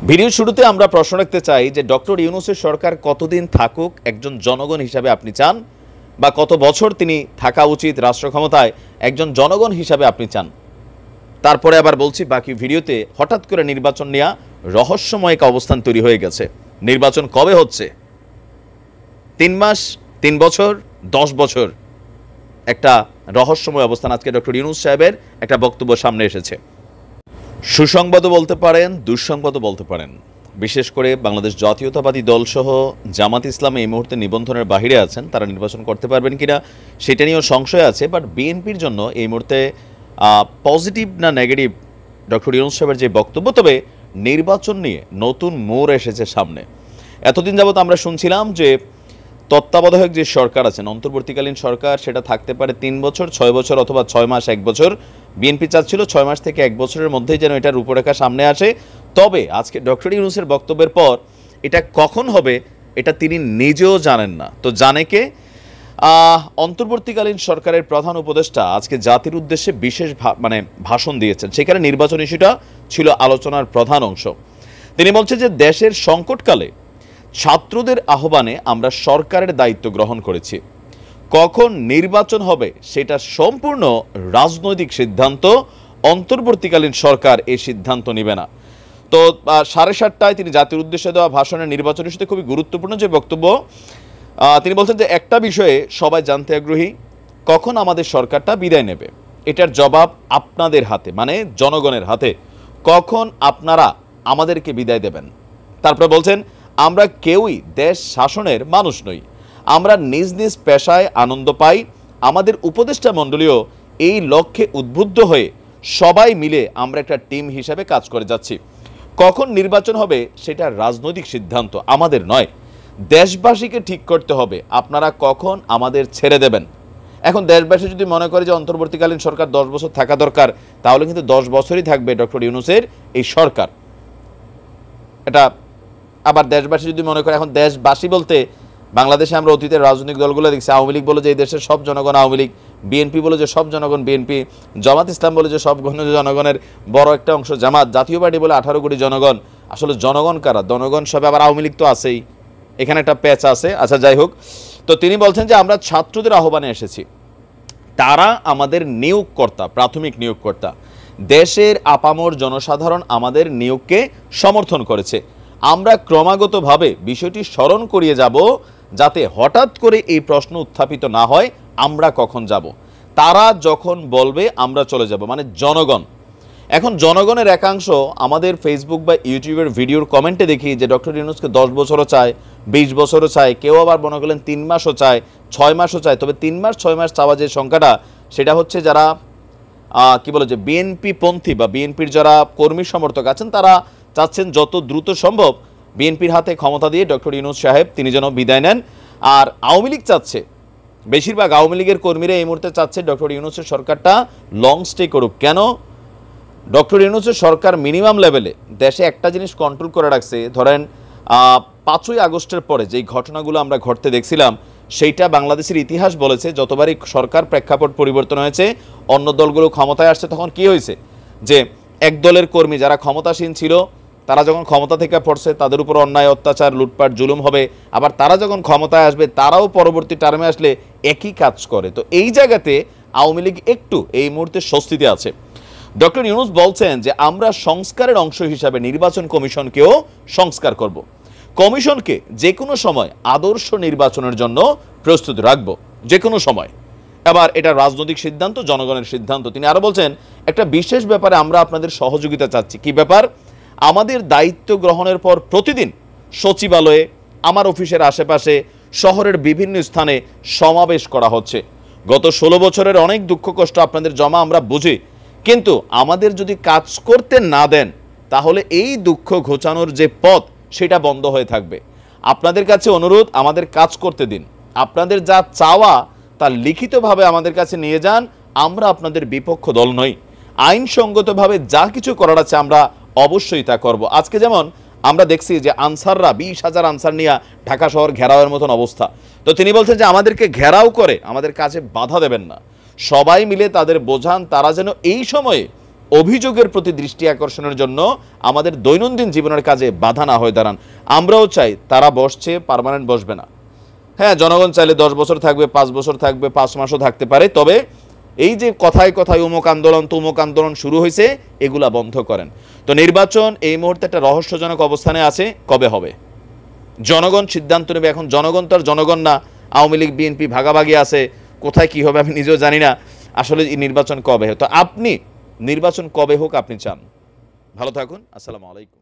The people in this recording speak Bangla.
ভিডিও শুরুতে আমরা প্রশ্ন রাখতে চাই যে ডক্টর ইউনূসের সরকার কতদিন থাকুক একজন জনগণ হিসাবে আপনি চান, বা কত বছর তিনি থাকা উচিত রাষ্ট্র ক্ষমতায় একজন জনগণ হিসাবে আপনি চান। তারপরে আবার বলছি, বাকি ভিডিওতে হঠাৎ করে নির্বাচন নেওয়া রহস্যময় এক অবস্থান তৈরি হয়ে গেছে। নির্বাচন কবে হচ্ছে? 3 মাস, 3 বছর, 10 বছর, একটা রহস্যময় অবস্থান। আজকে ডক্টর ইউনূস সাহেবের একটা বক্তব্য সামনে এসেছে। সুসংবাদও বলতে পারেন, দুঃসংবাদও বলতে পারেন। বিশেষ করে বাংলাদেশ জাতীয়তাবাদী দল সহ জামাত ইসলাম এই মুহূর্তে নিবন্ধনের বাহিরে আছেন, তারা নির্বাচন করতে পারবেন কিনা সেটা নিয়েও সংশয় আছে। বাট বিএনপির জন্য এই মুহূর্তে পজিটিভ না নেগেটিভ ডক্টর ইউনূস সাহেবের যে বক্তব্য, তবে নির্বাচন নিয়ে নতুন মোড় এসেছে সামনে। এতদিন যাবত আমরা শুনছিলাম যে তত্ত্বাবধায়ক যে সরকার আছেন, অন্তর্বর্তীকালীন সরকার, সেটা থাকতে পারে 3 বছর, 6 বছর অথবা 6 মাস, 1 বছর। বিএনপি চাচ্ছিল 6 মাস থেকে 1 বছরের মধ্যেই যেন এটার রূপরেখা সামনে আসে। তবে আজকে ডক্টর ইউনূসের বক্তব্যের পর এটা কখন হবে এটা তিনি নিজেও জানেন না। তো জানে কে? অন্তর্বর্তীকালীন সরকারের প্রধান উপদেষ্টা আজকে জাতির উদ্দেশ্যে বিশেষ ভাষণ দিয়েছেন। সেখানে নির্বাচন ইস্যুটা ছিল আলোচনার প্রধান অংশ। তিনি বলছেন যে দেশের সংকটকালে ছাত্রদের আহ্বানে আমরা সরকারের দায়িত্ব গ্রহণ করেছি। কখন নির্বাচন হবে সেটা সম্পূর্ণ রাজনৈতিক সিদ্ধান্ত, অন্তর্বর্তীকালীন সরকার এই সিদ্ধান্ত নেবে না। তো 7:30টায় তিনি জাতির উদ্দেশ্যে দেওয়া ভাষণের নির্বাচন ইস্যুতে খুবই গুরুত্বপূর্ণ যে বক্তব্য, তিনি বলছেন যে একটা বিষয়ে সবাই জানতে আগ্রহী, কখন আমাদের সরকারটা বিদায় নেবে। এটার জবাব আপনাদের হাতে, মানে জনগণের হাতে। কখন আপনারা আমাদেরকে বিদায় দেবেন? তারপরে বলছেন, আমরা কেউই দেশ শাসনের মানুষ নই, আমরা নিজ নিজ পেশায় আনন্দ পাই। আমাদের উপদেষ্টা মণ্ডলীও এই লক্ষ্যে উদ্বুদ্ধ হয়ে সবাই মিলে আমরা একটা টিম হিসেবে কাজ করে যাচ্ছি। কখন নির্বাচন হবে সেটা রাজনৈতিক সিদ্ধান্ত, আমাদের নয়। দেশবাসীকে ঠিক করতে হবে আপনারা কখন আমাদের ছেড়ে দেবেন। এখন দেশবাসী যদি মনে করে যে অন্তর্বর্তীকালীন সরকার 10 বছর থাকা দরকার, তাহলে কিন্তু 10 বছরই থাকবে ডক্টর ইউনূসের এই সরকার। এটা আবার দেশবাসী যদি মনে করে, এখন দেশবাসী বলতে বাংলাদেশে আমরা অতীতের রাজনৈতিক দলগুলো দেখছি, আওয়ামী লীগ বলে যে এই দেশের সব জনগণ আওয়ামী লীগ, বিএনপি বলে যে সব জনগণ বিএনপি, জামাত ইসলাম বলে যে সব জনগণের বড় একটা অংশ জামাত, জাতীয় পার্টি বলে 18 কোটি জনগণ। আসলে জনগণ কারা? জনগণ সবে, আবার আওয়ামী লীগ তো আছেই, এখানে একটা প্যাচ আছে। আচ্ছা, যাই হোক। তো তিনি বলছেন যে আমরা ছাত্রদের আহ্বানে এসেছি, তারা আমাদের নিয়োগকর্তা, প্রাথমিক নিয়োগকর্তা। দেশের আপামর জনসাধারণ আমাদের নিয়োগকে সমর্থন করেছে। আমরা ক্রমাগতভাবে বিষয়টি স্মরণ করিয়ে যাব, যাতে হঠাৎ করে এই প্রশ্ন উত্থাপিত না হয় আমরা কখন যাব। তারা যখন বলবে আমরা চলে যাব, মানে জনগণ। এখন জনগণের একাংশ আমাদের ফেসবুক বা ইউটিউবের ভিডিওর কমেন্টে দেখি যে ডক্টর ইউনূসকে 10 বছরও চায়, 20 বছরও চায়, কেউ আবার মনে করলেন 3 মাসও চায়, 6 মাসও চায়। তবে 3 মাস 6 মাস চাওয়া যে সংখ্যাটা, সেটা হচ্ছে যারা কি বলে যে বিএনপি পন্থী বা বিএনপির যারা কর্মী সমর্থক আছেন, তারা চাচ্ছেন যত দ্রুত সম্ভব বিএনপির হাতে ক্ষমতা দিয়ে ডক্টর ইউনূস সাহেব তিনি যেন বিদায় নেন। আর আওয়ামী লীগ চাচ্ছে, বেশিরভাগ আওয়ামী লীগের কর্মীরা এই মুহূর্তে চাচ্ছে ডক্টর ইউনূসের সরকারটা লং স্টে করুক। কেন? ডক্টর ইউনূসের সরকার মিনিমাম লেভেলে দেশে একটা জিনিস কন্ট্রোল করে রাখছে। ধরেন 5ই আগস্টের পরে যেই ঘটনাগুলো আমরা ঘটতে দেখছিলাম, সেইটা বাংলাদেশের ইতিহাস বলেছে, যতবারই সরকার প্রেক্ষাপট পরিবর্তন হয়েছে, অন্য দলগুলো ক্ষমতায় আসছে, তখন কি হয়েছে যে এক দলের কর্মী যারা ক্ষমতাসীন ছিল, তারা যখন ক্ষমতা থেকে পড়ছে, তাদের উপর অন্যায়, অত্যাচার, লুটপাট, জুলুম হবে। আবার তারা যখন ক্ষমতায় আসবে, তারাও পরবর্তী টার্মে আসলে একই কাজ করে। তো এই জায়গাতে আওয়ামী লীগ একটু এই মুহূর্তে স্বস্তিতে আছে। ডক্টর ইউনূস বলছেন যে আমরা সংস্কারের অংশ হিসাবে নির্বাচন কমিশনকেও সংস্কার করব। কমিশনকে যে কোনো সময় আদর্শ নির্বাচনের জন্য প্রস্তুত রাখব, যে কোনো সময়। আবার এটা রাজনৈতিক সিদ্ধান্ত, জনগণের সিদ্ধান্ত। তিনি আরো বলছেন, একটা বিশেষ ব্যাপারে আমরা আপনাদের সহযোগিতা চাচ্ছি। কি ব্যাপার? আমাদের দায়িত্ব গ্রহণের পর প্রতিদিন সচিবালয়ে, আমার অফিসের আশেপাশে, শহরের বিভিন্ন স্থানে সমাবেশ করা হচ্ছে। গত 16 বছরের অনেক দুঃখ কষ্ট আপনাদের জমা, আমরা বুঝি। কিন্তু আমাদের যদি কাজ করতে না দেন, তাহলে এই দুঃখ ঘোচানোর যে পথ, সেটা বন্ধ হয়ে থাকবে। আপনাদের কাছে অনুরোধ, আমাদের কাজ করতে দিন। আপনাদের যা চাওয়া তা লিখিতভাবে আমাদের কাছে নিয়ে যান। আমরা আপনাদের বিপক্ষ দল নই। আইনসঙ্গতভাবে যা কিছু করার আছে আমরা অবশ্যই তা করব। আজকে যেমন আমরা দেখছি যে আনসাররা 20,000 আনসার নিয়ে ঢাকা শহর ঘেরাওয়ের মতন অবস্থা। তো তিনি বলছেন যে আমাদেরকে ঘেরাও করে আমাদের কাজে বাধা দেবেন না, সবাই মিলে তাদের বোঝান, তারা যেন এই সময়ে অভিযোগের প্রতি দৃষ্টি আকর্ষণের জন্য আমাদের দৈনন্দিন জীবনের কাজে বাধা না হয়ে দাঁড়ান। আমরাও চাই তারা বসছে, পার্মানেন্ট বসবে না। হ্যাঁ, জনগণ চাইলে 10 বছর থাকবে, 5 বছর থাকবে, 5 মাসও থাকতে পারে। তবে এই যে কথায় কথায় অমুক আন্দোলন তমুক আন্দোলন শুরু হয়েছে, এগুলা বন্ধ করেন। তো নির্বাচন এই মুহূর্তে একটা রহস্যজনক অবস্থানে আছে, কবে হবে জনগণ সিদ্ধান্ত নেবে। এখন জনগণ তো আর জনগণ না, আওয়ামী লীগ বিএনপি ভাগাভাগি আছে, কোথায় কি হবে আমি নিজেও জানি না। আসলে এই নির্বাচন কবে হয়, তো আপনি নির্বাচন কবে হোক আপনি চান। ভালো থাকুন, আসসালামু আলাইকুম।